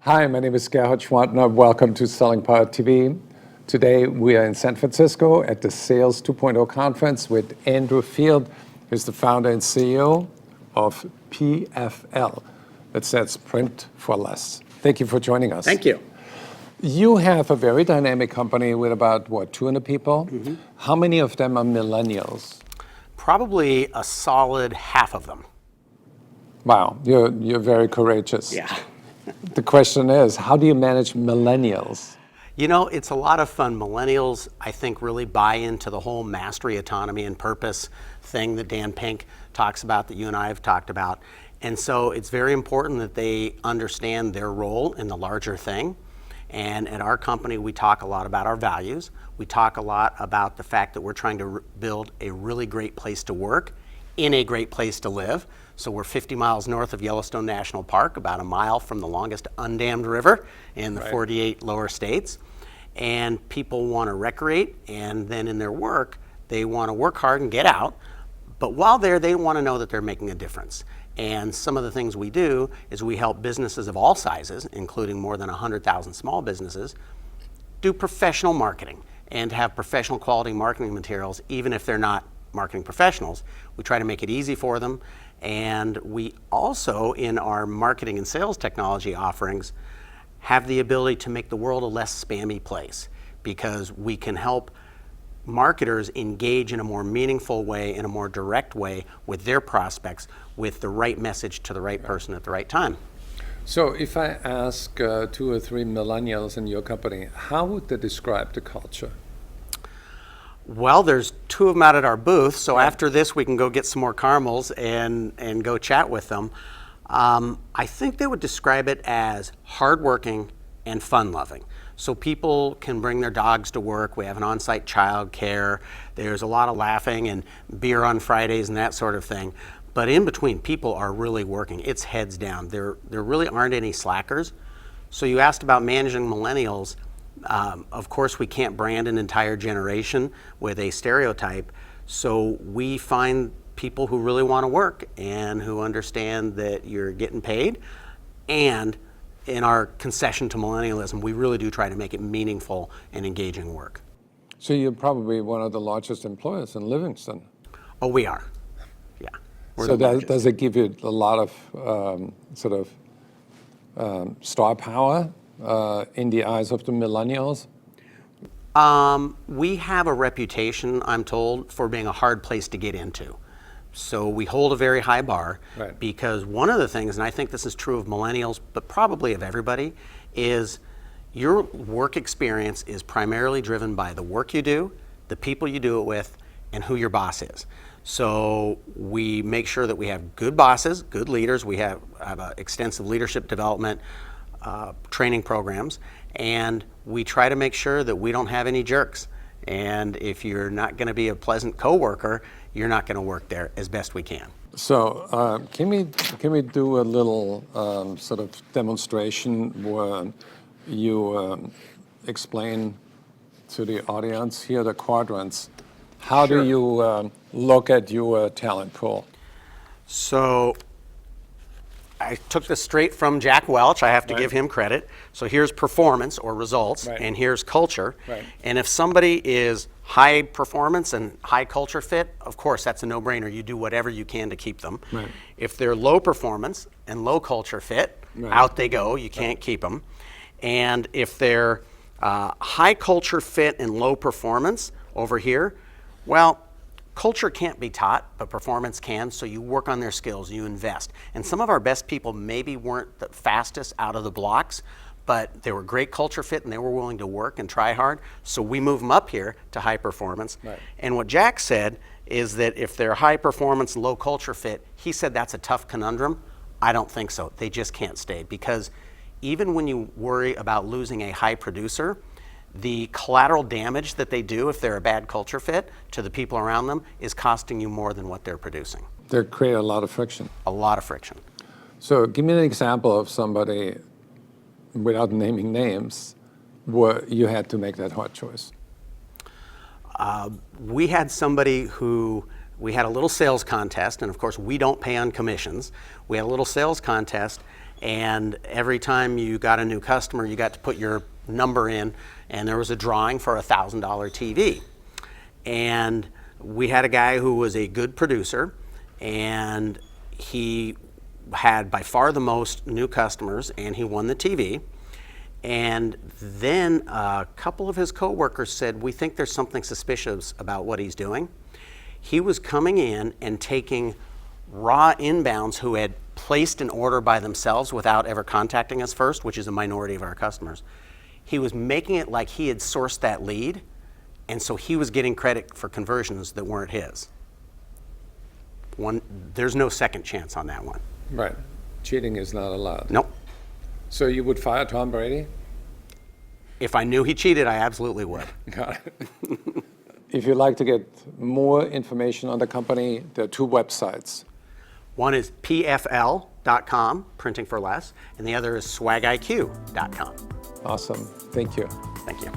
Hi, my name is Gerhard Schwantner. Welcome to Selling Power TV. Today we are in San Francisco at the Sales 2.0 conference with Andrew Field, who's the founder and CEO of PFL. That stands Print for Less. Thank you for joining us. Thank you. You have a very dynamic company with about, 200 people? Mm-hmm. How many of them are millennials? Probably a solid half of them. Wow, you're very courageous. Yeah. The question is, how do you manage millennials? You know, it's a lot of fun. Millennials, I think, really buy into the whole mastery, autonomy, and purpose thing that Dan Pink talks about, that you and I have talked about. And so it's very important that they understand their role in the larger thing. And at our company, we talk a lot about our values. We talk a lot about the fact that we're trying to build a really great place to work in a great place to live. So we're 50 miles north of Yellowstone National Park, about a mile from the longest undammed river in the 48 lower states. And people want to recreate, and then in their work, they want to work hard and get out. But while there, they want to know that they're making a difference. And some of the things we do is we help businesses of all sizes, including more than 100,000 small businesses, do professional marketing and have professional quality marketing materials, even if they're not marketing professionals. We try to make it easy for them. And we also, in our marketing and sales technology offerings, have the ability to make the world a less spammy place, because we can help marketers engage in a more meaningful way, in a more direct way with their prospects, with the right message to the right person at the right time. So if I ask 2 or 3 millennials in your company, how would they describe the culture? Well, there's 2 of them out at our booth, so after this we can go get some more caramels and go chat with them. I think they would describe it as hardworking and fun-loving. So people can bring their dogs to work. We have an on-site child care. There's a lot of laughing and beer on Fridays and that sort of thing. But in between, people are really working. It's heads down. There really aren't any slackers. So you asked about managing millennials. Of course, we can't brand an entire generation with a stereotype. So we find people who really want to work and who understand that you're getting paid. And in our concession to millennialism, we really do try to make it meaningful and engaging work. So you're probably one of the largest employers in Livingston. Oh, we are. Yeah. So does it give you a lot of star power in the eyes of the millennials? We have a reputation, I'm told, for being a hard place to get into. So we hold a very high bar, because one of the things, and I think this is true of millennials, but probably of everybody, is your work experience is primarily driven by the work you do, the people you do it with, and who your boss is. So we make sure that we have good bosses, good leaders. We have extensive leadership development training programs, and we try to make sure that we don't have any jerks. And if you're not going to be a pleasant coworker, you're not going to work there, as best we can. So can we do a little sort of demonstration where you explain to the audience here the quadrants? How do you look at your talent pool? So I took this straight from Jack Welch. I have to give him credit. So here's performance or results, and here's culture. And if somebody is high performance and high culture fit, of course, that's a no-brainer. You do whatever you can to keep them. If they're low performance and low culture fit, out they go. You can't keep them. And if they're high culture fit and low performance over here, well, culture can't be taught, but performance can, so you work on their skills, you invest. And some of our best people maybe weren't the fastest out of the blocks, but they were great culture fit and they were willing to work and try hard, so we move them up here to high performance. And what Jack said is that if they're high performance and low culture fit, he said that's a tough conundrum. I don't think so. They just can't stay, because even when you worry about losing a high producer, the collateral damage that they do if they're a bad culture fit to the people around them is costing you more than what they're producing. They create a lot of friction. A lot of friction. So give me an example of somebody, without naming names, where you had to make that hard choice. We had somebody who, we had a little sales contest, and of course we don't pay on commissions. We had a little sales contest, And every time you got a new customer, you got to put your number in, and there was a drawing for a $1,000 TV. And we had a guy who was a good producer, and he had by far the most new customers, and he won the TV. And then a couple of his coworkers said, we think there's something suspicious about what he's doing. He was coming in and taking raw inbounds who had placed an order by themselves without ever contacting us first, which is a minority of our customers. He was making it like he had sourced that lead, and so he was getting credit for conversions that weren't his. There's no second chance on that one. Right. Cheating is not allowed. Nope. So you would fire Tom Brady? If I knew he cheated, I absolutely would. Got it. If you'd like to get more information on the company, there are two websites. One is PFL.com, printing for less, and the other is swagiq.com. Awesome. Thank you. Thank you.